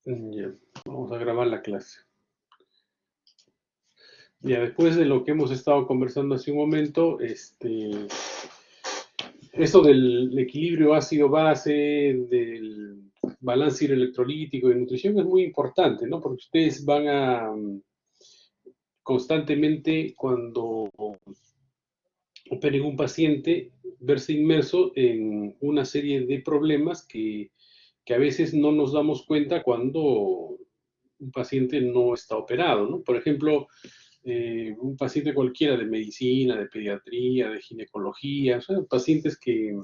Ya, vamos a grabar la clase. Ya, después de lo que hemos estado conversando hace un momento, eso del equilibrio ácido-base, del balance electrolítico y nutrición es muy importante, ¿no? Porque ustedes van a constantemente, cuando operen un paciente, verse inmerso en una serie de problemas que a veces no nos damos cuenta cuando un paciente no está operado, ¿no? Por ejemplo, un paciente cualquiera de medicina, de pediatría, de ginecología, o sea, pacientes que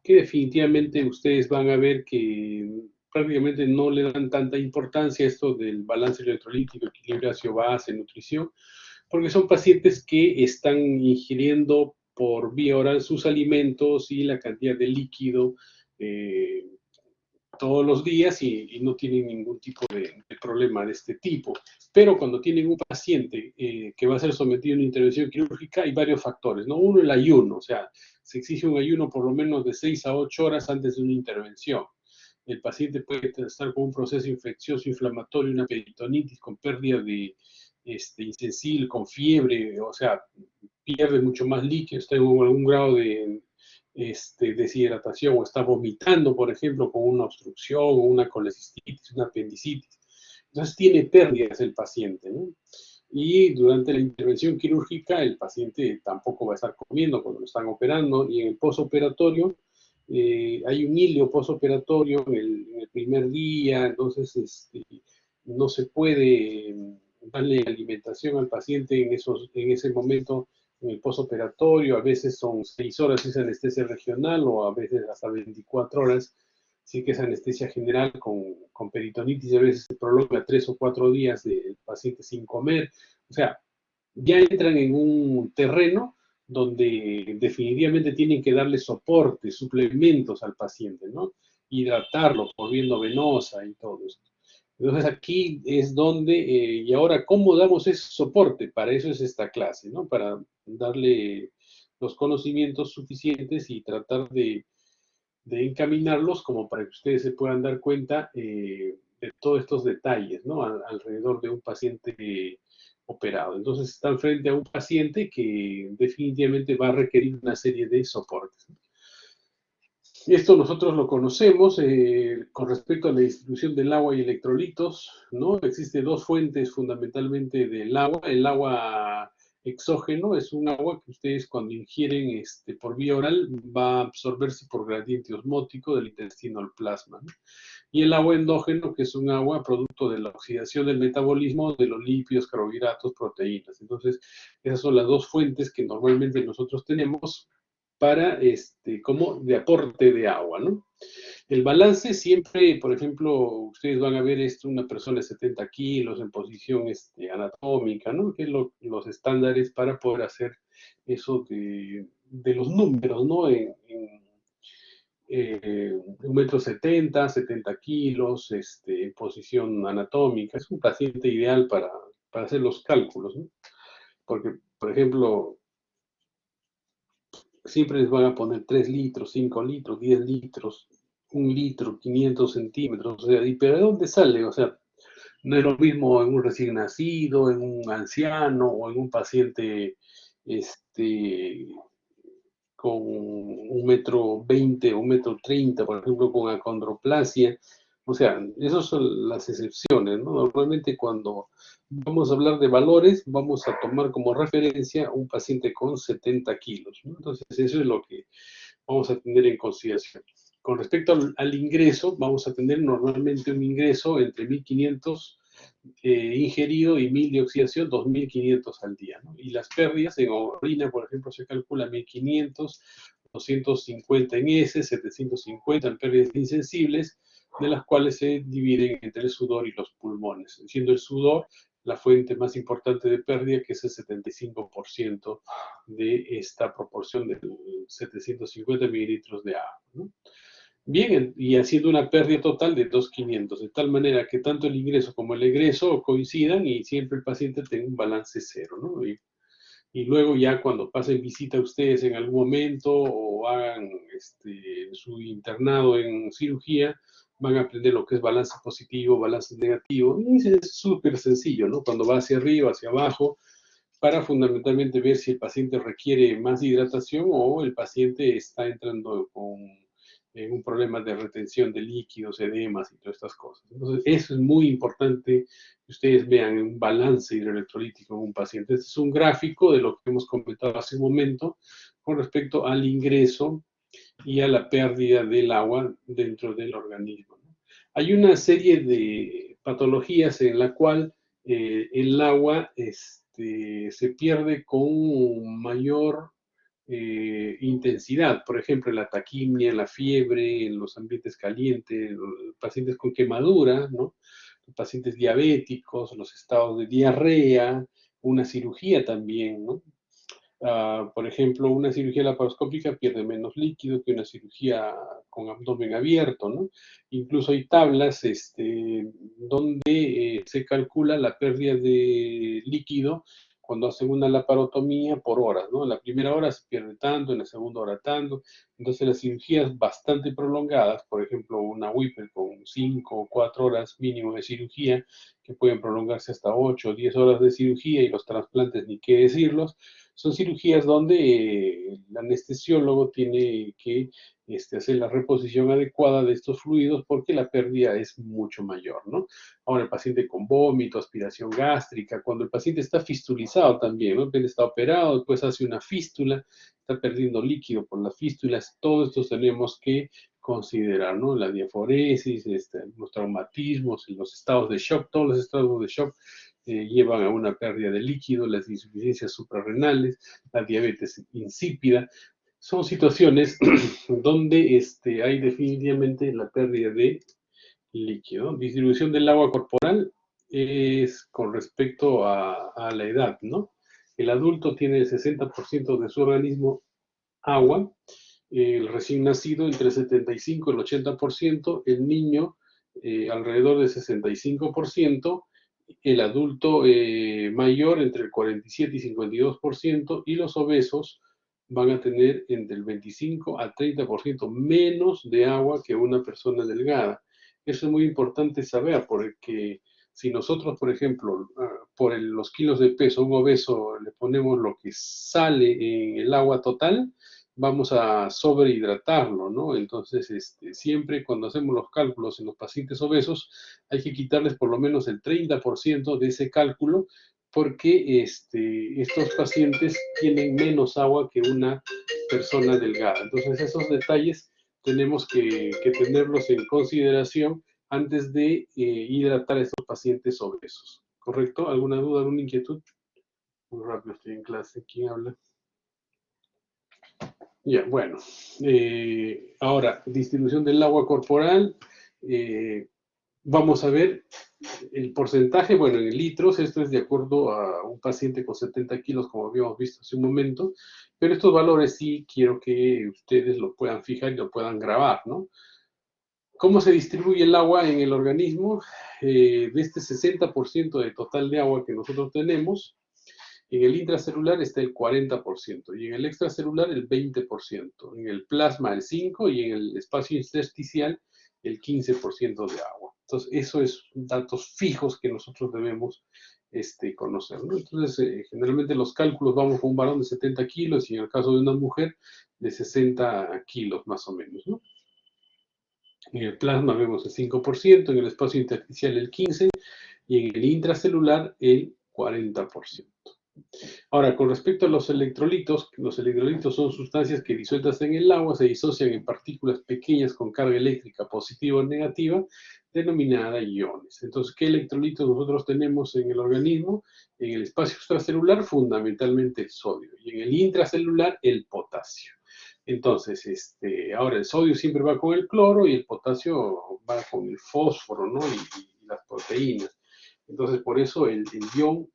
definitivamente ustedes van a ver que prácticamente no le dan tanta importancia a esto del balance electrolítico, equilibrio ácido-base, nutrición, porque son pacientes que están ingiriendo por vía oral sus alimentos y la cantidad de líquido eh, todos los días y no tienen ningún tipo de problema de este tipo. Pero cuando tienen un paciente que va a ser sometido a una intervención quirúrgica, hay varios factores, ¿no? Uno, el ayuno, o sea, se exige un ayuno por lo menos de 6 a 8 horas antes de una intervención. El paciente puede estar con un proceso infeccioso, inflamatorio, una peritonitis con pérdida de insensible, con fiebre, o sea, pierde mucho más líquido, está en algún grado de deshidratación o está vomitando, por ejemplo, con una obstrucción o una colecistitis, una apendicitis. Entonces tiene pérdidas el paciente, ¿no? Y durante la intervención quirúrgica el paciente tampoco va a estar comiendo cuando lo están operando y en el posoperatorio hay un hilio posoperatorio en el primer día, entonces no se puede darle alimentación al paciente en ese momento en el posoperatorio, a veces son 6 horas si es anestesia regional o a veces hasta 24 horas si que es anestesia general con peritonitis, a veces se prolonga 3 o 4 días del paciente sin comer, o sea, ya entran en un terreno donde definitivamente tienen que darle soporte, suplementos al paciente, ¿no? Hidratarlo por vía venosa y todo esto. Entonces aquí es donde, y ahora, ¿cómo damos ese soporte? Para eso es esta clase, ¿no? Para darle los conocimientos suficientes y tratar de encaminarlos como para que ustedes se puedan dar cuenta de todos estos detalles, ¿no? Alrededor de un paciente operado. Entonces están frente a un paciente que definitivamente va a requerir una serie de soportes. Esto nosotros lo conocemos con respecto a la distribución del agua y electrolitos, ¿no? Existen dos fuentes fundamentalmente del agua. El agua exógeno es un agua que ustedes cuando ingieren por vía oral va a absorberse por gradiente osmótico del intestino al plasma, ¿no? Y el agua endógeno, que es un agua producto de la oxidación del metabolismo de los lípidos, carbohidratos, proteínas. Entonces, esas son las dos fuentes que normalmente nosotros tenemos para como de aporte de agua, ¿no? El balance siempre, por ejemplo, ustedes van a ver una persona de 70 kilos en posición anatómica, ¿no? Que es los estándares para poder hacer eso de los números, ¿no? Un metro 70 kilos, en posición anatómica. Es un paciente ideal para hacer los cálculos, ¿no? Porque, por ejemplo, siempre les van a poner 3 litros, 5 litros, 10 litros, 1 litro, 500 centímetros, o sea, ¿y pero de dónde sale? O sea, no es lo mismo en un recién nacido, en un anciano o en un paciente este, con 1,20 m o 1,30 m, por ejemplo, con acondroplasia. O sea, esas son las excepciones, ¿no? Normalmente cuando vamos a hablar de valores, vamos a tomar como referencia un paciente con 70 kilos, ¿no? Entonces, eso es lo que vamos a tener en consideración. Con respecto al ingreso, vamos a tener normalmente un ingreso entre 1.500 ingerido y 1.000 de oxidación, 2.500 al día, ¿no? Y las pérdidas en orina, por ejemplo, se calcula 1.500, 250 en heces, 750 en pérdidas insensibles, de las cuales se dividen entre el sudor y los pulmones, siendo el sudor la fuente más importante de pérdida, que es el 75% de esta proporción de 750 mililitros de agua, ¿no? Bien, y haciendo una pérdida total de 2.500, de tal manera que tanto el ingreso como el egreso coincidan y siempre el paciente tenga un balance cero, ¿no? Y luego ya cuando pasen visita a ustedes en algún momento o hagan su internado en cirugía, van a aprender lo que es balance positivo, balance negativo. Y es súper sencillo, ¿no? Cuando va hacia arriba, hacia abajo, para fundamentalmente ver si el paciente requiere más hidratación o el paciente está entrando con un problema de retención de líquidos, edemas y todas estas cosas. Entonces, eso es muy importante que ustedes vean un balance hidroelectrolítico en un paciente. Este es un gráfico de lo que hemos comentado hace un momento con respecto al ingreso y a la pérdida del agua dentro del organismo. Hay una serie de patologías en la cual el agua se pierde con mayor intensidad, por ejemplo, la taquimia, la fiebre, en los ambientes calientes, los pacientes con quemadura, ¿no? Los pacientes diabéticos, los estados de diarrea, una cirugía también, ¿no? Por ejemplo, una cirugía laparoscópica pierde menos líquido que una cirugía con abdomen abierto, ¿no? Incluso hay tablas donde se calcula la pérdida de líquido cuando hacen una laparotomía por horas, ¿no? En la primera hora se pierde tanto, en la segunda hora tanto. Entonces las cirugías bastante prolongadas, por ejemplo, una Whipple con 5 o 4 horas mínimo de cirugía, que pueden prolongarse hasta 8 o 10 horas de cirugía, y los trasplantes ni qué decirlos, son cirugías donde el anestesiólogo tiene que hacer la reposición adecuada de estos fluidos porque la pérdida es mucho mayor, ¿no? Ahora, el paciente con vómito, aspiración gástrica, cuando el paciente está fistulizado también, ¿no? El paciente está operado, después hace una fístula, está perdiendo líquido por las fístulas, todo esto tenemos que considerar, ¿no? La diaforesis, los traumatismos, los estados de shock, todos los estados de shock llevan a una pérdida de líquido, las insuficiencias suprarrenales, la diabetes insípida. Son situaciones donde hay definitivamente la pérdida de líquido. Distribución del agua corporal es con respecto a la edad, ¿no? El adulto tiene el 60% de su organismo agua, el recién nacido entre el 75 y el 80%, el niño alrededor del 65%, el adulto mayor entre el 47 y 52%, y los obesos van a tener entre el 25 al 30% menos de agua que una persona delgada. Eso es muy importante saber, porque si nosotros, por ejemplo, por los kilos de peso a un obeso le ponemos lo que sale en el agua total, vamos a sobrehidratarlo, ¿no? Entonces, siempre cuando hacemos los cálculos en los pacientes obesos, hay que quitarles por lo menos el 30% de ese cálculo, porque estos pacientes tienen menos agua que una persona delgada. Entonces, esos detalles tenemos que tenerlos en consideración antes de hidratar a estos pacientes obesos. ¿Correcto? ¿Alguna duda, alguna inquietud? Muy rápido, estoy en clase. ¿Quién habla? Ya, bueno. Ahora, distribución del agua corporal. Vamos a ver el porcentaje, bueno, en litros. Esto es de acuerdo a un paciente con 70 kilos, como habíamos visto hace un momento, pero estos valores sí quiero que ustedes lo puedan fijar y lo puedan grabar, ¿no? ¿Cómo se distribuye el agua en el organismo? De este 60% de total de agua que nosotros tenemos, en el intracelular está el 40% y en el extracelular el 20%, en el plasma el 5% y en el espacio intersticial el 15% de agua. Entonces, eso es datos fijos que nosotros debemos conocer, ¿no? Entonces, generalmente los cálculos vamos con un varón de 70 kilos y en el caso de una mujer de 60 kilos más o menos, ¿no? En el plasma vemos el 5%, en el espacio intersticial el 15% y en el intracelular el 40%. Ahora, con respecto a los electrolitos son sustancias que disueltas en el agua se disocian en partículas pequeñas con carga eléctrica positiva o negativa, denominada iones. Entonces, ¿qué electrolitos nosotros tenemos en el organismo? En el espacio extracelular, fundamentalmente el sodio, y en el intracelular, el potasio. Entonces, ahora el sodio siempre va con el cloro y el potasio va con el fósforo, ¿no? Y las proteínas. Entonces, por eso el ion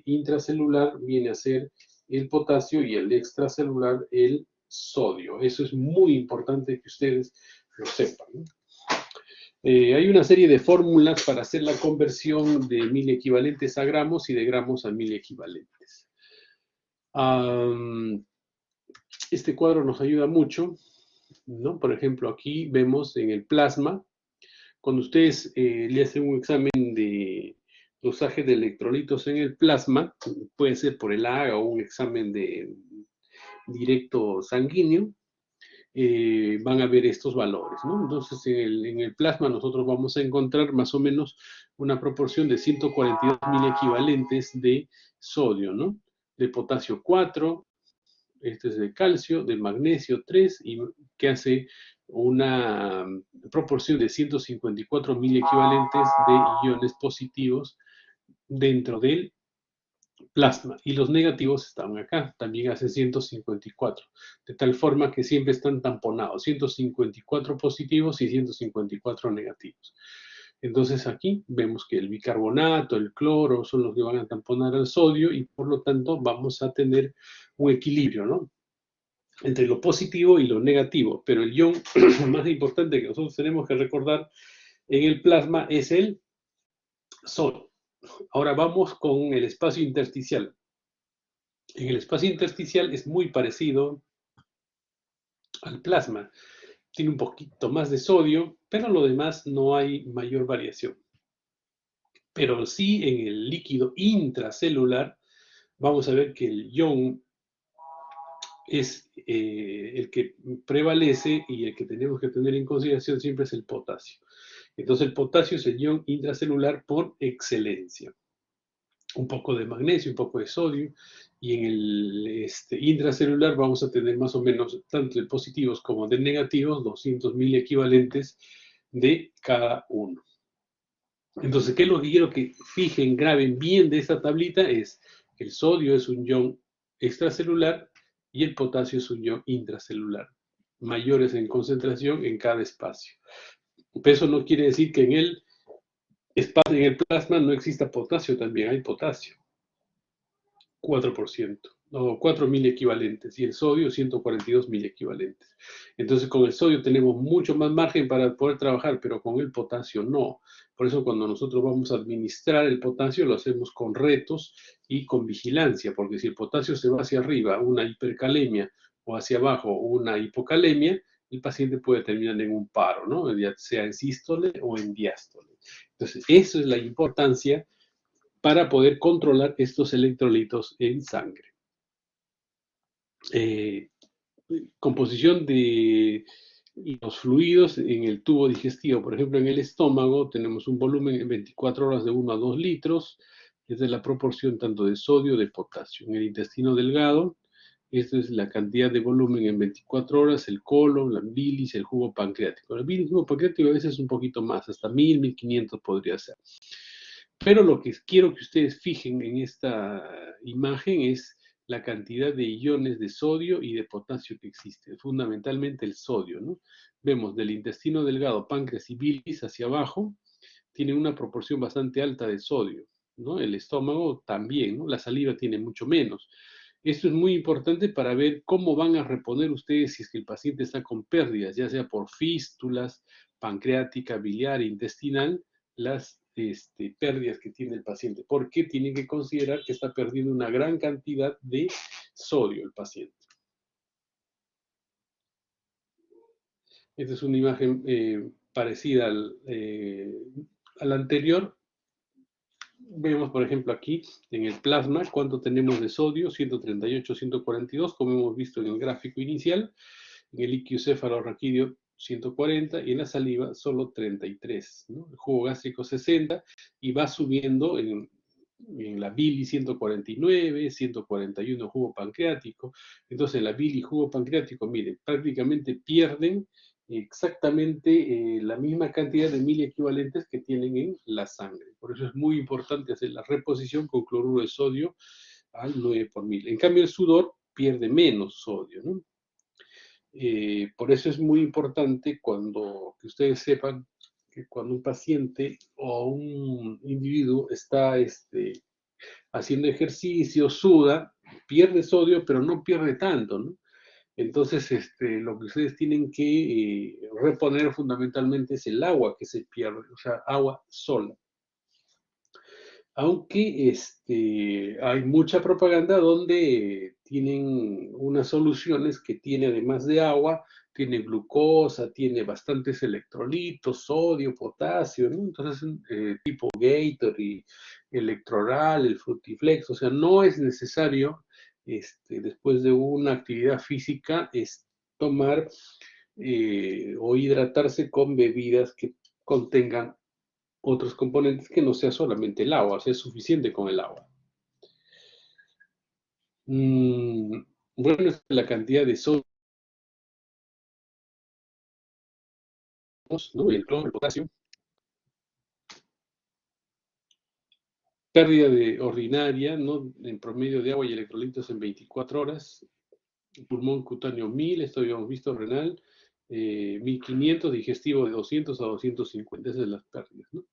intracelular viene a ser el potasio y el extracelular el sodio. Eso es muy importante que ustedes lo sepan, ¿no? Hay una serie de fórmulas para hacer la conversión de 1000 equivalentes a gramos y de gramos a 1000 equivalentes. Este cuadro nos ayuda mucho, ¿no? Por ejemplo, aquí vemos en el plasma Cuando ustedes le hacen un examen de dosaje de electrolitos en el plasma, puede ser por el AGA o un examen de directo sanguíneo, van a ver estos valores, ¿no? Entonces, en el plasma nosotros vamos a encontrar más o menos una proporción de 142.000 equivalentes de sodio, ¿no? De potasio 4, este es de calcio, de magnesio 3, y que hace una proporción de 154.000 equivalentes de iones positivos dentro del plasma, y los negativos están acá, también hace 154, de tal forma que siempre están tamponados, 154 positivos y 154 negativos. Entonces aquí vemos que el bicarbonato, el cloro son los que van a tamponar al sodio, y por lo tanto vamos a tener un equilibrio, ¿no?, entre lo positivo y lo negativo. Pero el ion más importante que nosotros tenemos que recordar en el plasma es el sodio. Ahora vamos con el espacio intersticial. En el espacio intersticial es muy parecido al plasma. Tiene un poquito más de sodio, pero lo demás no hay mayor variación. Pero sí, en el líquido intracelular vamos a ver que el ion es el que prevalece, y el que tenemos que tener en consideración siempre es el potasio. Entonces el potasio es el ion intracelular por excelencia. Un poco de magnesio, un poco de sodio, y en el intracelular vamos a tener más o menos, tanto de positivos como de negativos, 200.000 equivalentes de cada uno. Entonces, ¿qué es lo que quiero que fijen, graben bien de esta tablita? Es que el sodio es un ion extracelular y el potasio es un ion intracelular, mayores en concentración en cada espacio. Pero eso no quiere decir que en el plasma no exista potasio, también hay potasio. 4%, o 4.000 equivalentes, y el sodio 142.000 equivalentes. Entonces con el sodio tenemos mucho más margen para poder trabajar, pero con el potasio no. Por eso cuando nosotros vamos a administrar el potasio lo hacemos con retos y con vigilancia, porque si el potasio se va hacia arriba, una hipercalemia, o hacia abajo, una hipocalemia, el paciente puede terminar en un paro, ¿no?, ya sea en sístole o en diástole. Entonces, eso es la importancia para poder controlar estos electrolitos en sangre. Composición de los fluidos en el tubo digestivo. Por ejemplo, en el estómago tenemos un volumen en 24 horas de 1 a 2 litros. Esta es la proporción tanto de sodio de potasio. En el intestino delgado, esta es la cantidad de volumen en 24 horas, el colon, la bilis, el jugo pancreático. La bilis, el jugo pancreático a veces es un poquito más, hasta 1.000, 1.500 podría ser. Pero lo que quiero que ustedes fijen en esta imagen es la cantidad de iones de sodio y de potasio que existen, fundamentalmente el sodio, ¿no? Vemos del intestino delgado, páncreas y bilis hacia abajo, tienen una proporción bastante alta de sodio, ¿no? El estómago también, ¿no? La saliva tiene mucho menos. Esto es muy importante para ver cómo van a reponer ustedes si es que el paciente está con pérdidas, ya sea por fístulas, pancreática, biliar, intestinal, las pérdidas que tiene el paciente, porque tienen que considerar que está perdiendo una gran cantidad de sodio el paciente. Esta es una imagen parecida al anterior. Vemos, por ejemplo, aquí en el plasma cuánto tenemos de sodio, 138, 142, como hemos visto en el gráfico inicial. En el líquido cefalorraquídeo 140, y en la saliva solo 33, ¿no? El jugo gástrico 60, y va subiendo en la bilis 149, 141 jugo pancreático. Entonces la bilis y jugo pancreático, miren, prácticamente pierden exactamente la misma cantidad de mil equivalentes que tienen en la sangre. Por eso es muy importante hacer la reposición con cloruro de sodio al 9 por mil. En cambio, el sudor pierde menos sodio, ¿no? Por eso es muy importante que ustedes sepan que cuando un paciente o un individuo está haciendo ejercicio, suda, pierde sodio, pero no pierde tanto, ¿no? Entonces, lo que ustedes tienen que reponer fundamentalmente es el agua que se pierde, o sea, agua sola. Aunque hay mucha propaganda donde tienen unas soluciones que tiene, además de agua, tiene glucosa, tiene bastantes electrolitos, sodio, potasio, ¿no? Entonces, tipo Gator y Electroral, el Frutiflex, o sea, no es necesario, después de una actividad física, tomar o hidratarse con bebidas que contengan otros componentes que no sea solamente el agua, o sea, es suficiente con el agua. Bueno, es la cantidad de sodio, ¿no? Y el cloro, el potasio. Pérdida de ordinaria, ¿no? En promedio de agua y electrolitos en 24 horas. Pulmón cutáneo 1000, esto habíamos visto, renal 1500, digestivo de 200 a 250, esas son las pérdidas, ¿no?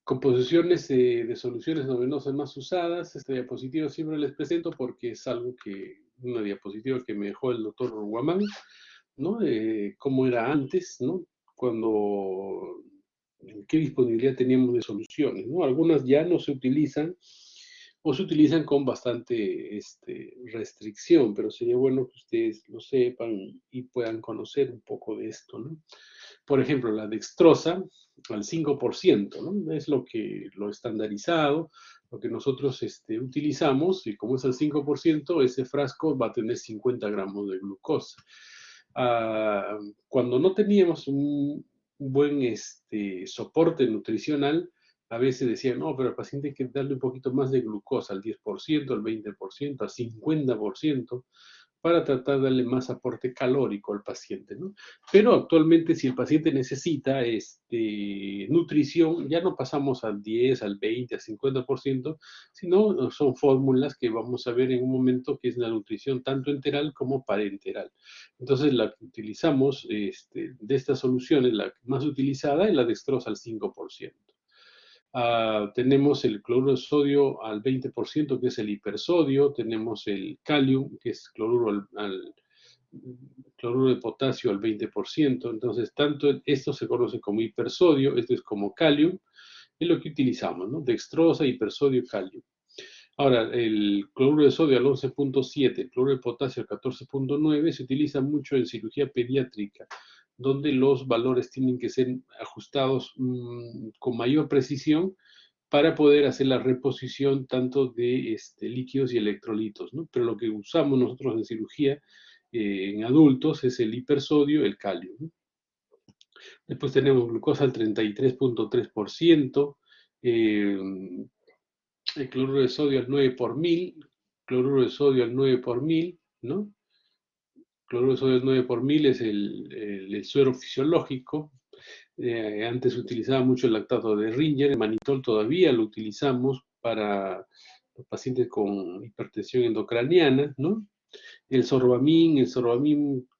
Composiciones de soluciones novenosas más usadas. Esta diapositiva siempre les presento porque es algo que, una diapositiva que me dejó el doctor Guamán, ¿no? Cómo era antes, ¿no? Cuando, qué disponibilidad teníamos de soluciones, ¿no? Algunas ya no se utilizan o se utilizan con bastante restricción, pero sería bueno que ustedes lo sepan y puedan conocer un poco de esto, ¿no? Por ejemplo, la dextrosa al 5%, ¿no? Es lo estandarizado, lo que nosotros utilizamos, y como es al 5%, ese frasco va a tener 50 gramos de glucosa. Cuando no teníamos un buen soporte nutricional, a veces decían, no, pero al paciente hay que darle un poquito más de glucosa, al 10%, al 20%, al 50%, para tratar de darle más aporte calórico al paciente, ¿no? Pero actualmente, si el paciente necesita nutrición, ya no pasamos al 10, al 20, al 50%, sino son fórmulas que vamos a ver en un momento, que es la nutrición tanto enteral como parenteral. Entonces, la que utilizamos de estas soluciones, la más utilizada es la dextrosa al 5%. Tenemos el cloruro de sodio al 20%, que es el hipersodio. Tenemos el calium, que es cloruro de potasio al 20%. Entonces, tanto esto se conoce como hipersodio, esto es como calium, es lo que utilizamos, ¿no? Dextrosa, hipersodio, calium. Ahora, el cloruro de sodio al 11.7, el cloruro de potasio al 14.9 se utiliza mucho en cirugía pediátrica, donde los valores tienen que ser ajustados con mayor precisión para poder hacer la reposición tanto de líquidos y electrolitos, ¿no? Pero lo que usamos nosotros en cirugía en adultos es el hipersodio, el calio, ¿no? Después tenemos glucosa al 33.3%, el cloruro de sodio al 9 por mil, cloruro de sodio al 9 por mil, ¿no? Cloruro de sodio al 9 por mil es el suero fisiológico. Antes se utilizaba mucho el lactato de Ringer, el manitol todavía lo utilizamos para los pacientes con hipertensión endocraniana, ¿no? El sorbamín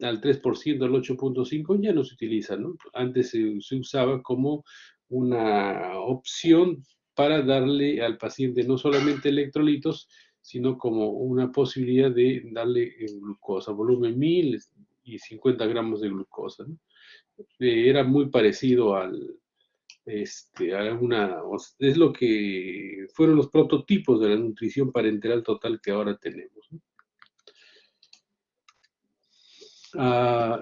al 3%, al 8.5 ya no se utiliza, ¿no? Antes se usaba como una opción para darle al paciente no solamente electrolitos, sino como una posibilidad de darle glucosa, volumen 1000 y 50 gramos de glucosa, ¿no? Era muy parecido es lo que fueron los prototipos de la nutrición parenteral total que ahora tenemos, ¿no?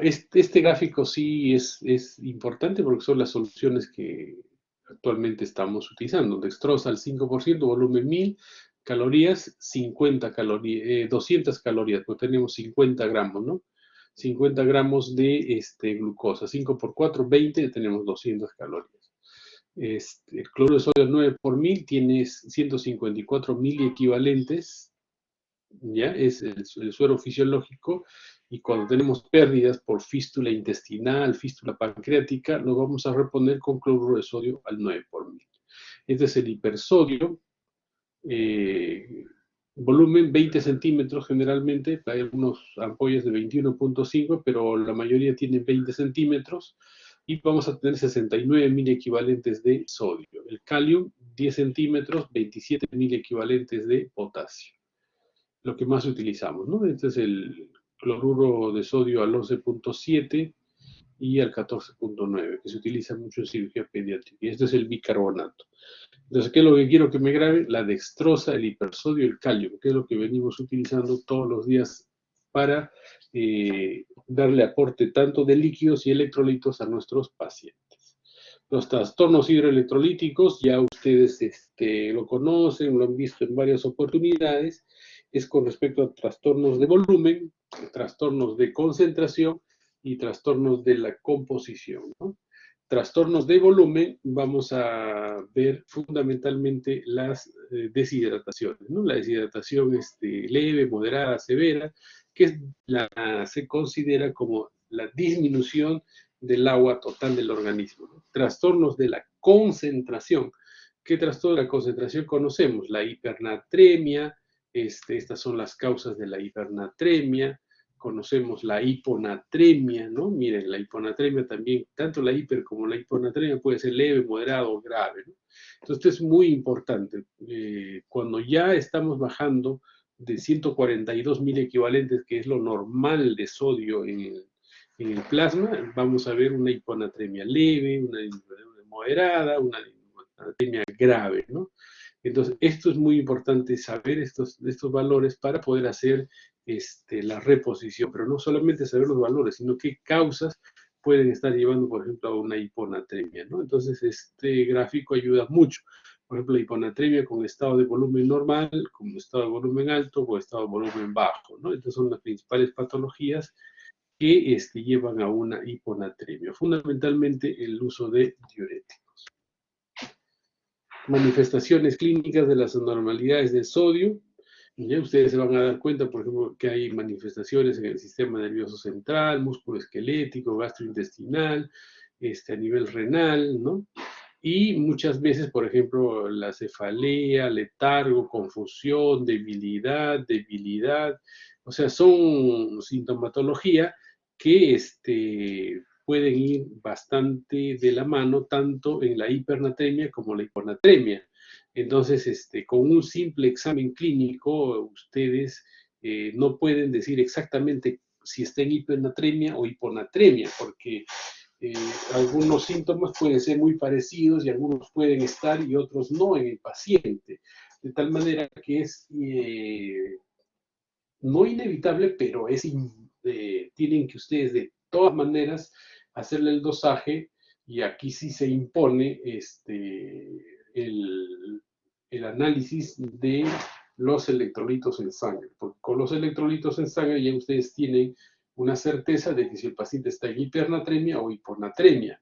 Este gráfico sí es importante porque son las soluciones que actualmente estamos utilizando. Dextrosa al 5%, volumen 1000, calorías 50 calorías, 200 calorías, pues tenemos 50 gramos, ¿no? 50 gramos de glucosa, 5 por 4, 20, tenemos 200 calorías. El cloruro de sodio 9 por 1000 tiene 154 miliequivalentes, ¿ya? Es el suero fisiológico, y cuando tenemos pérdidas por fístula intestinal, fístula pancreática, lo vamos a reponer con cloruro de sodio al 9 por 1000. Este es el hipersodio, volumen 20 centímetros generalmente, hay algunos ampollas de 21.5, pero la mayoría tienen 20 centímetros, y vamos a tener 69 mil equivalentes de sodio. El calium, 10 centímetros, 27 mil equivalentes de potasio. Lo que más utilizamos, ¿no? Este es el cloruro de sodio al 11.7 y al 14.9, que se utiliza mucho en cirugía pediátrica. Y este es el bicarbonato. Entonces, ¿qué es lo que quiero que me grabe? La dextrosa, el hipersodio, el calio, que es lo que venimos utilizando todos los días para darle aporte tanto de líquidos y electrolitos a nuestros pacientes. Los trastornos hidroelectrolíticos, ya ustedes lo conocen, lo han visto en varias oportunidades, es con respecto a trastornos de volumen, trastornos de concentración y trastornos de la composición, ¿no? Trastornos de volumen, vamos a ver fundamentalmente las deshidrataciones, ¿no? La deshidratación leve, moderada, severa, que se considera como la disminución del agua total del organismo, ¿no? Trastornos de la concentración. ¿Qué trastorno de la concentración conocemos? La hipernatremia, estas son las causas de la hipernatremia. Conocemos la hiponatremia, ¿no? Miren, la hiponatremia también, tanto la hiper como la hiponatremia puede ser leve, moderado o grave, ¿no? Entonces, esto es muy importante. Cuando ya estamos bajando de 142.000 equivalentes, que es lo normal de sodio en el plasma, vamos a ver una hiponatremia leve, una moderada, una hiponatremia grave, ¿no? Entonces, esto es muy importante saber estos valores para poder hacer la reposición, pero no solamente saber los valores, sino qué causas pueden estar llevando, por ejemplo, a una hiponatremia, ¿no? Entonces, este gráfico ayuda mucho. Por ejemplo, la hiponatremia con estado de volumen normal, con estado de volumen alto o estado de volumen bajo, ¿no? Estas son las principales patologías que llevan a una hiponatremia. Fundamentalmente el uso de diuréticos. Manifestaciones clínicas de las anormalidades del sodio. Ya ustedes se van a dar cuenta, por ejemplo, que hay manifestaciones en el sistema nervioso central, músculo esquelético, gastrointestinal, a nivel renal, ¿no? Y muchas veces, por ejemplo, la cefalea, letargo, confusión, debilidad, o sea, son sintomatología que pueden ir bastante de la mano tanto en la hipernatremia como la hiponatremia. Entonces, con un simple examen clínico, ustedes no pueden decir exactamente si está en hipernatremia o hiponatremia, porque algunos síntomas pueden ser muy parecidos y algunos pueden estar y otros no en el paciente. De tal manera que es no inevitable, pero tienen que ustedes de todas maneras hacerle el dosaje y aquí sí se impone el análisis de los electrolitos en sangre. Porque con los electrolitos en sangre ya ustedes tienen una certeza de que si el paciente está en hipernatremia o hiponatremia.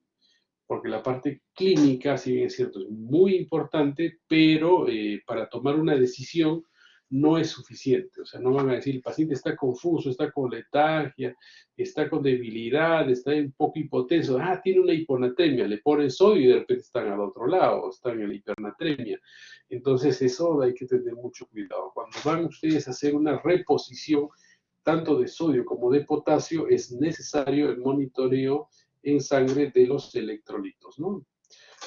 Porque la parte clínica, si bien es cierto, es muy importante, pero para tomar una decisión no es suficiente. O sea, no van a decir, el paciente está confuso, está con letargia, está con debilidad, está un poco hipotenso. Ah, tiene una hiponatremia, le ponen sodio y de repente están al otro lado, están en la hipernatremia. Entonces, eso hay que tener mucho cuidado. Cuando van ustedes a hacer una reposición, tanto de sodio como de potasio, es necesario el monitoreo en sangre de los electrolitos, ¿no?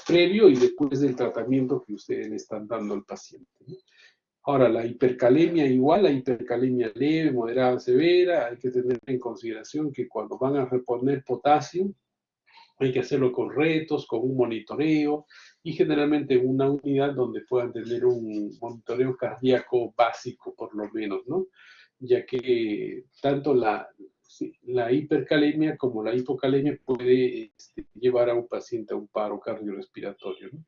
Previo y después del tratamiento que ustedes le están dando al paciente, ¿no? Ahora, la hipercalemia igual, la hipercalemia leve, moderada, severa, hay que tener en consideración que cuando van a reponer potasio, hay que hacerlo con retos, con un monitoreo y generalmente en una unidad donde puedan tener un monitoreo cardíaco básico por lo menos, ¿no? Ya que tanto la hipercalemia como la hipocalemia puede llevar a un paciente a un paro cardiorrespiratorio, ¿no?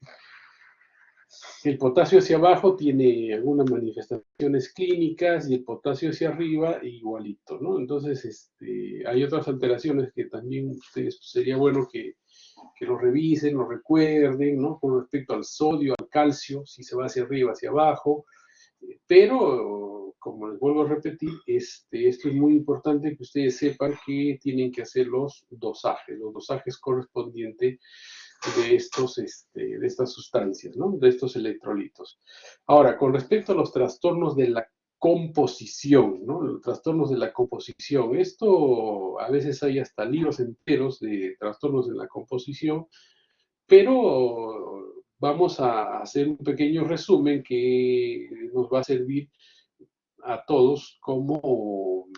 El potasio hacia abajo tiene algunas manifestaciones clínicas y el potasio hacia arriba igualito, ¿no? Entonces, hay otras alteraciones que también ustedes sería bueno que lo revisen, lo recuerden, ¿no? Con respecto al sodio, al calcio, si se va hacia arriba, hacia abajo, pero como les vuelvo a repetir, esto es muy importante que ustedes sepan que tienen que hacer los dosajes correspondientes de estas sustancias, ¿no? De estos electrolitos. Ahora, con respecto a los trastornos de la composición, ¿no? Los trastornos de la composición. Esto a veces hay hasta libros enteros de trastornos de la composición, pero vamos a hacer un pequeño resumen que nos va a servir a todos como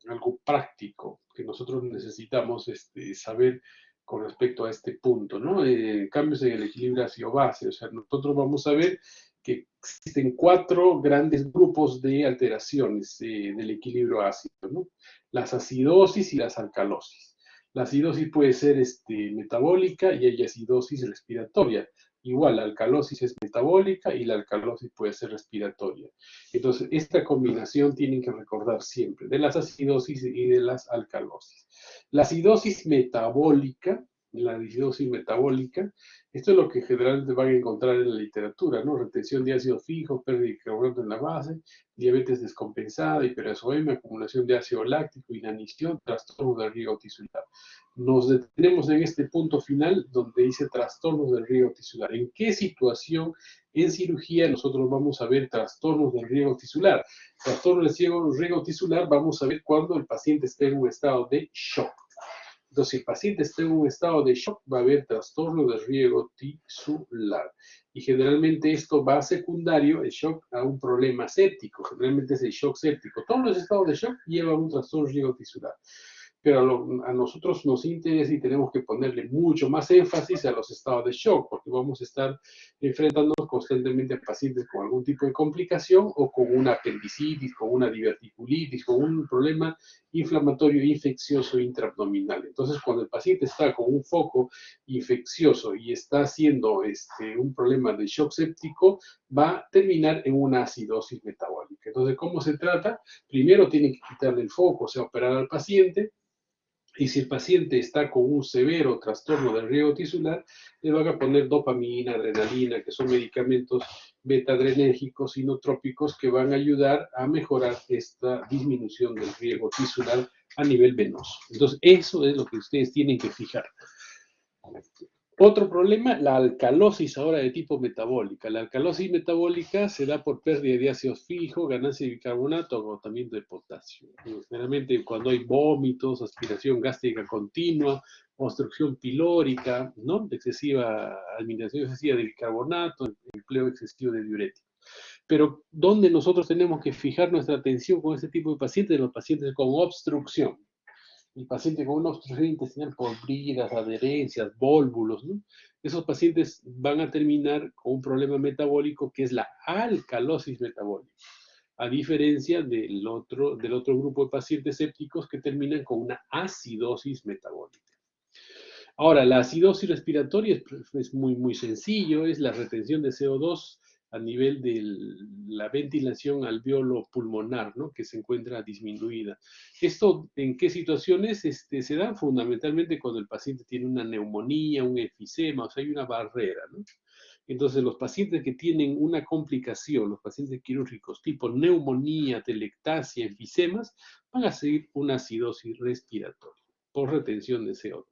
algo práctico que nosotros necesitamos saber con respecto a este punto, ¿no? Cambios en el equilibrio ácido-base, o sea, nosotros vamos a ver que existen 4 grandes grupos de alteraciones del equilibrio ácido, ¿no? Las acidosis y las alcalosis. La acidosis puede ser metabólica y hay acidosis respiratoria. Igual, la alcalosis es metabólica y la alcalosis puede ser respiratoria. Entonces, esta combinación tienen que recordar siempre, de las acidosis y de las alcalosis. La acidosis metabólica, esto es lo que generalmente van a encontrar en la literatura, ¿no? Retención de ácido fijo, pérdida de carbohidratos en la base, diabetes descompensada, hiperazoemia, acumulación de ácido láctico, inanición, trastorno del riego tisular. Nos detenemos en este punto final donde dice trastornos del riego tisular. ¿En qué situación en cirugía nosotros vamos a ver trastornos del riego tisular? Trastornos del riego tisular vamos a ver cuando el paciente esté en un estado de shock. Entonces, si el paciente está en un estado de shock, va a haber trastorno del riego tisular. Y generalmente esto va secundario, el shock, a un problema séptico. Generalmente es el shock séptico. Todos los estados de shock llevan un trastorno del riego tisular. Pero a nosotros nos interesa y tenemos que ponerle mucho más énfasis a los estados de shock, porque vamos a estar enfrentándonos constantemente a pacientes con algún tipo de complicación o con una apendicitis, con una diverticulitis, con un problema inflamatorio infeccioso intraabdominal. Entonces, cuando el paciente está con un foco infeccioso y está haciendo un problema de shock séptico, va a terminar en una acidosis metabólica. Entonces, ¿cómo se trata? Primero tienen que quitarle el foco, o sea, operar al paciente. Y si el paciente está con un severo trastorno del riego tisular, le van a poner dopamina, adrenalina, que son medicamentos beta-adrenérgicos y inotrópicos que van a ayudar a mejorar esta disminución del riego tisular a nivel venoso. Entonces, eso es lo que ustedes tienen que fijar. Otro problema, la alcalosis ahora de tipo metabólica. La alcalosis metabólica se da por pérdida de ácido fijo, ganancia de bicarbonato, agotamiento de potasio. Generalmente cuando hay vómitos, aspiración gástrica continua, obstrucción pilórica, ¿no? Administración excesiva de bicarbonato, empleo excesivo de diurético. Pero ¿dónde nosotros tenemos que fijar nuestra atención con este tipo de pacientes? Los pacientes con obstrucción. El paciente con una obstrucción intestinal por bridas, adherencias, vólvulos, ¿no? Esos pacientes van a terminar con un problema metabólico que es la alcalosis metabólica, a diferencia del otro grupo de pacientes sépticos que terminan con una acidosis metabólica. Ahora, la acidosis respiratoria es muy, muy sencillo, es la retención de CO2 a nivel de la ventilación alveolo pulmonar, ¿no? Que se encuentra disminuida. ¿Esto en qué situaciones se da? Fundamentalmente cuando el paciente tiene una neumonía, un efisema, o sea, hay una barrera, ¿no? Entonces, los pacientes que tienen una complicación, los pacientes quirúrgicos tipo neumonía, telectasia, enfisemas, van a seguir una acidosis respiratoria por retención de CO2.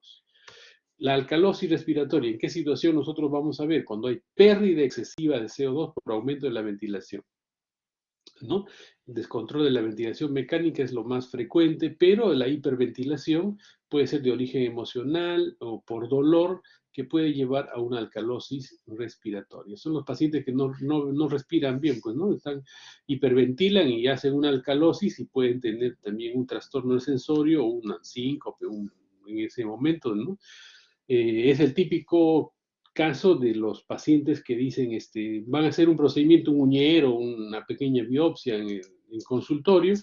La alcalosis respiratoria, ¿en qué situación nosotros vamos a ver? Cuando hay pérdida excesiva de CO2 por aumento de la ventilación, ¿no? El descontrol de la ventilación mecánica es lo más frecuente, pero la hiperventilación puede ser de origen emocional o por dolor, que puede llevar a una alcalosis respiratoria. Son los pacientes que no respiran bien, pues, ¿no? Hiperventilan y hacen una alcalosis y pueden tener también un trastorno del sensorio o una síncope en ese momento, ¿no? Es el típico caso de los pacientes que dicen, van a hacer un procedimiento, un uñero, una pequeña biopsia en consultorio,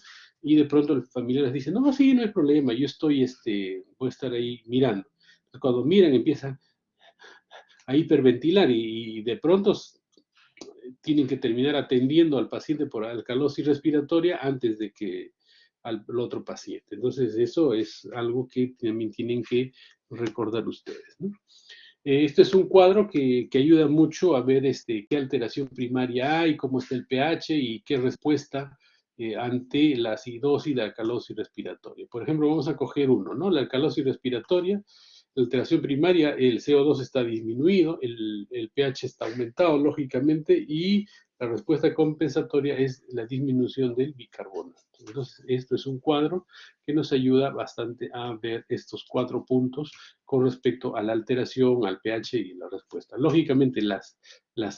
y de pronto el familiar les dice, no, sí, no hay problema, yo voy a estar ahí mirando. Entonces, cuando miran, empiezan a hiperventilar y de pronto tienen que terminar atendiendo al paciente por alcalosis respiratoria antes de que al otro paciente. Entonces, eso es algo que también tienen que recordar ustedes, ¿no? Este es un cuadro que ayuda mucho a ver qué alteración primaria hay, cómo está el pH y qué respuesta ante la acidosis y la alcalosis respiratoria. Por ejemplo, vamos a coger uno, ¿no? La alcalosis respiratoria, la alteración primaria, el CO2 está disminuido, el pH está aumentado, lógicamente, y la respuesta compensatoria es la disminución del bicarbonato. Entonces, esto es un cuadro que nos ayuda bastante a ver estos 4 puntos con respecto a la alteración, al pH y la respuesta. Lógicamente, las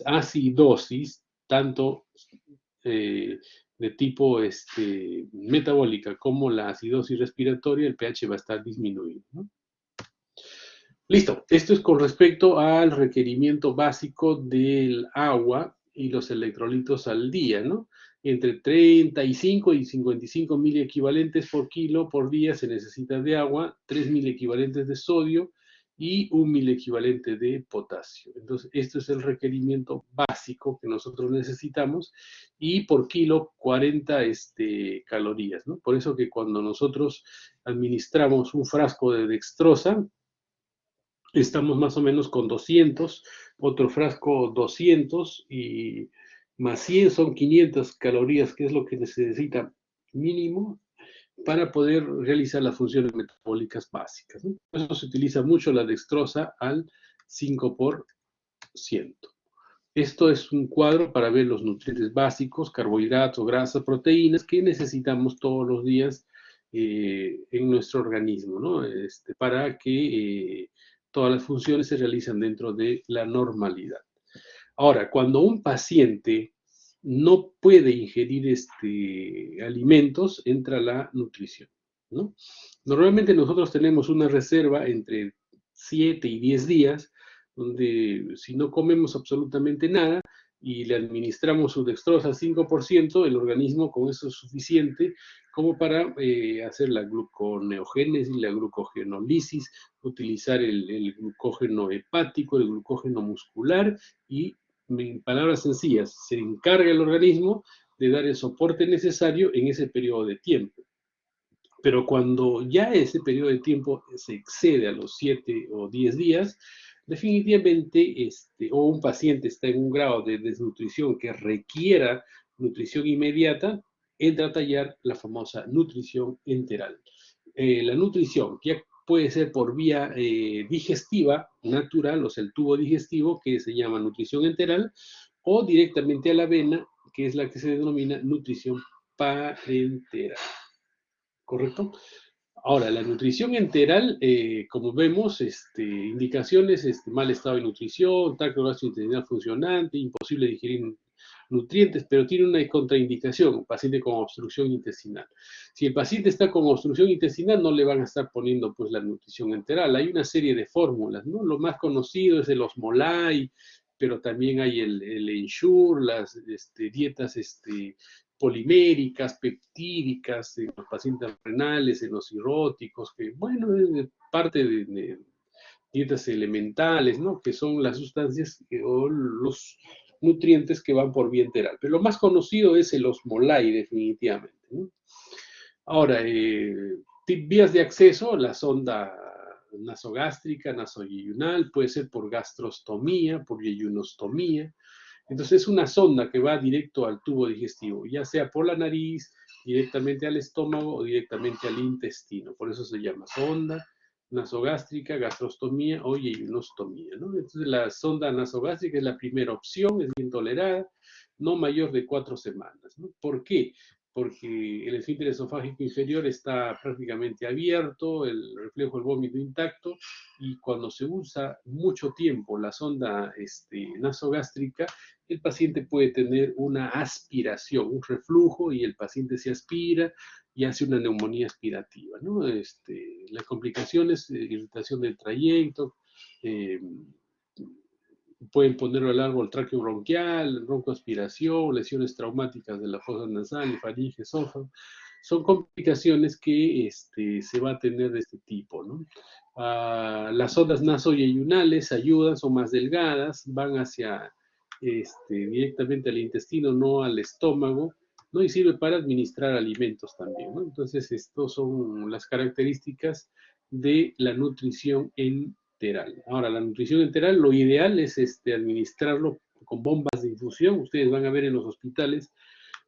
acidosis, tanto de tipo metabólica como la acidosis respiratoria, el pH va a estar disminuido, ¿no? Listo, esto es con respecto al requerimiento básico del agua y los electrolitos al día, ¿no? Entre 35 y 55 miliequivalentes por kilo por día se necesita de agua, 3 miliequivalentes de sodio y 1 miliequivalente de potasio. Entonces, esto es el requerimiento básico que nosotros necesitamos y por kilo 40 calorías, ¿no? Por eso que cuando nosotros administramos un frasco de dextrosa, estamos más o menos con 200, otro frasco 200 y más 100 son 500 calorías, que es lo que se necesita mínimo para poder realizar las funciones metabólicas básicas, ¿no? Por eso se utiliza mucho la dextrosa al 5%. Esto es un cuadro para ver los nutrientes básicos, carbohidratos, grasas, proteínas que necesitamos todos los días en nuestro organismo, ¿no? Para que todas las funciones se realizan dentro de la normalidad. Ahora, cuando un paciente no puede ingerir alimentos, entra la nutrición, ¿no? Normalmente nosotros tenemos una reserva entre 7 y 10 días, donde si no comemos absolutamente nada y le administramos su dextrosa al 5%, el organismo con eso es suficiente como para hacer la gluconeogénesis, la glucogenolisis, utilizar el glucógeno hepático, el glucógeno muscular y, en palabras sencillas, se encarga el organismo de dar el soporte necesario en ese periodo de tiempo. Pero cuando ya ese periodo de tiempo se excede a los 7 o 10 días, definitivamente, o un paciente está en un grado de desnutrición que requiera nutrición inmediata, entra a tallar la famosa nutrición enteral. La nutrición, que puede ser por vía digestiva, natural, o sea, el tubo digestivo, que se llama nutrición enteral, o directamente a la vena, que es la que se denomina nutrición parenteral. ¿Correcto? Ahora, la nutrición enteral, como vemos, indicaciones, mal estado de nutrición, tracto gastrointestinal funcionante, imposible digerir nutrientes, pero tiene una contraindicación, paciente con obstrucción intestinal. Si el paciente está con obstrucción intestinal, no le van a estar poniendo pues la nutrición enteral. Hay una serie de fórmulas, ¿no? Lo más conocido es el Osmolay, pero también hay el Ensure, las dietas poliméricas, peptídicas, en los pacientes renales, en los cirróticos, que bueno, es parte de dietas elementales, ¿no? Que son las sustancias o los nutrientes que van por vía enteral. Pero lo más conocido es el Osmolay, definitivamente, ¿no? Ahora, vías de acceso, la sonda nasogástrica, nasoyeyunal, puede ser por gastrostomía, por yeyunostomía. Entonces es una sonda que va directo al tubo digestivo, ya sea por la nariz, directamente al estómago o directamente al intestino. Por eso se llama sonda nasogástrica, gastrostomía o yeyunostomía, ¿no? Entonces la sonda nasogástrica es la primera opción, es bien tolerada, no mayor de 4 semanas, ¿no? ¿Por qué? Porque el esfínter esofágico inferior está prácticamente abierto, el reflejo del vómito intacto, y cuando se usa mucho tiempo la sonda nasogástrica, el paciente puede tener una aspiración, un reflujo, y el paciente se aspira y hace una neumonía aspirativa, ¿no? Las complicaciones, irritación del trayecto, eh, pueden ponerlo al árbol tráqueo bronquial, broncoaspiración, lesiones traumáticas de la fosa nasal, faringe, esófago. Son complicaciones que se va a tener de este tipo, ¿no? Las ondas nasoyeyunales ayudan, son más delgadas, van hacia directamente al intestino, no al estómago, ¿no? Y sirve para administrar alimentos también, ¿no? Entonces, estas son las características de la nutrición enteral. Ahora, la nutrición enteral, lo ideal es administrarlo con bombas de infusión. Ustedes van a ver en los hospitales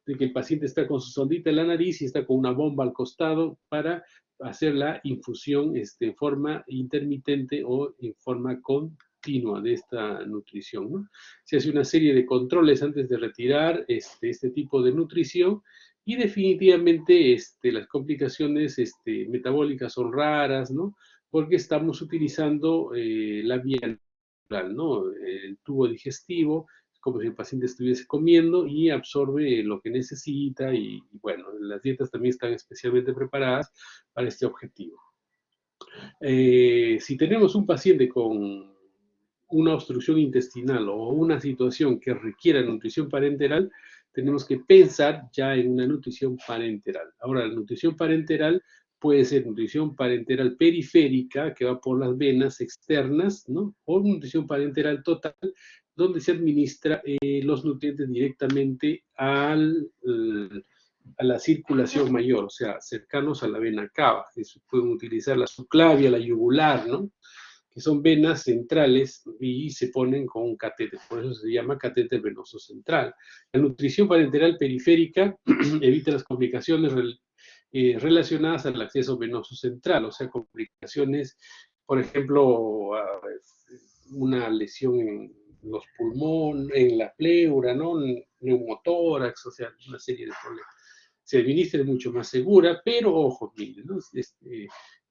de que el paciente está con su sondita en la nariz y está con una bomba al costado para hacer la infusión en forma intermitente o en forma continua de esta nutrición, ¿no? Se hace una serie de controles antes de retirar este tipo de nutrición y definitivamente las complicaciones metabólicas son raras, ¿no? Porque estamos utilizando la vía natural, ¿no? El tubo digestivo, como si el paciente estuviese comiendo y absorbe lo que necesita y bueno, las dietas también están especialmente preparadas para este objetivo. Si tenemos un paciente con una obstrucción intestinal o una situación que requiera nutrición parenteral, tenemos que pensar ya en una nutrición parenteral. Ahora, la nutrición parenteral puede ser nutrición parenteral periférica, que va por las venas externas, ¿no? O nutrición parenteral total, donde se administra los nutrientes directamente a la circulación mayor, o sea, cercanos a la vena cava. Eso pueden utilizar la subclavia, la yugular, ¿no? Que son venas centrales y se ponen con un catéter, por eso se llama catéter venoso central. La nutrición parenteral periférica evita las complicaciones relacionadas al acceso venoso central, o sea, complicaciones, por ejemplo, una lesión en los pulmones, en la pleura, ¿no? Neumotórax, o sea, una serie de problemas. Se administra mucho más segura, pero ojo, miren, ¿no?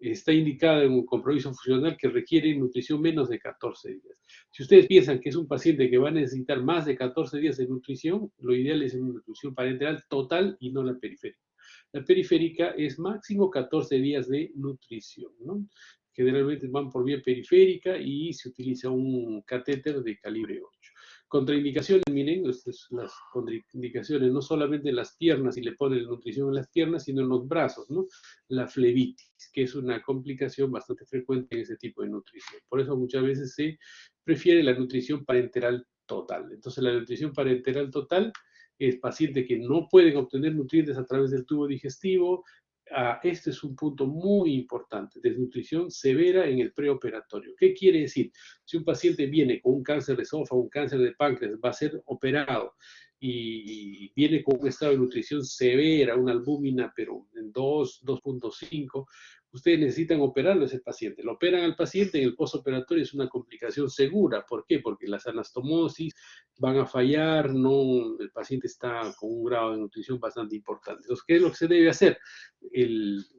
Está indicada en un compromiso funcional que requiere nutrición menos de 14 días. Si ustedes piensan que es un paciente que va a necesitar más de 14 días de nutrición, lo ideal es una nutrición parenteral total y no la periférica. La periférica es máximo 14 días de nutrición, ¿no? Generalmente van por vía periférica y se utiliza un catéter de calibre 8. Contraindicaciones, miren, las contraindicaciones, no solamente en las piernas, si le ponen nutrición en las piernas, sino en los brazos, ¿no? La flebitis, que es una complicación bastante frecuente en ese tipo de nutrición. Por eso muchas veces se prefiere la nutrición parenteral total. Entonces, la nutrición parenteral total es paciente que no pueden obtener nutrientes a través del tubo digestivo. Este es un punto muy importante, desnutrición severa en el preoperatorio. ¿Qué quiere decir? Si un paciente viene con un cáncer de esófago, un cáncer de páncreas, va a ser operado y viene con un estado de nutrición severa, una albúmina, pero en 2, 2.5, ustedes necesitan operarlo a ese paciente. Lo operan al paciente, en el postoperatorio es una complicación segura. ¿Por qué? Porque las anastomosis van a fallar, no, el paciente está con un grado de nutrición bastante importante. Entonces, ¿qué es lo que se debe hacer?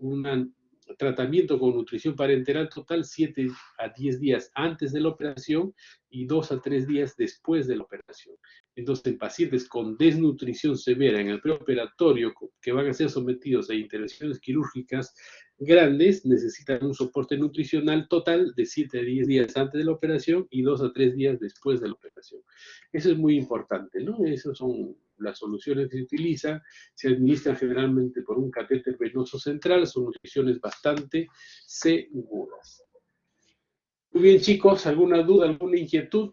Un tratamiento con nutrición parenteral total 7 a 10 días antes de la operación y 2 a 3 días después de la operación. Entonces, en pacientes con desnutrición severa en el preoperatorio que van a ser sometidos a intervenciones quirúrgicas grandes, necesitan un soporte nutricional total de 7 a 10 días antes de la operación y 2 a 3 días después de la operación. Eso es muy importante, ¿no? Esas son las soluciones que se utilizan. Se administran generalmente por un catéter venoso central, son nutriciones bastante seguras. Muy bien, chicos, ¿alguna duda, alguna inquietud?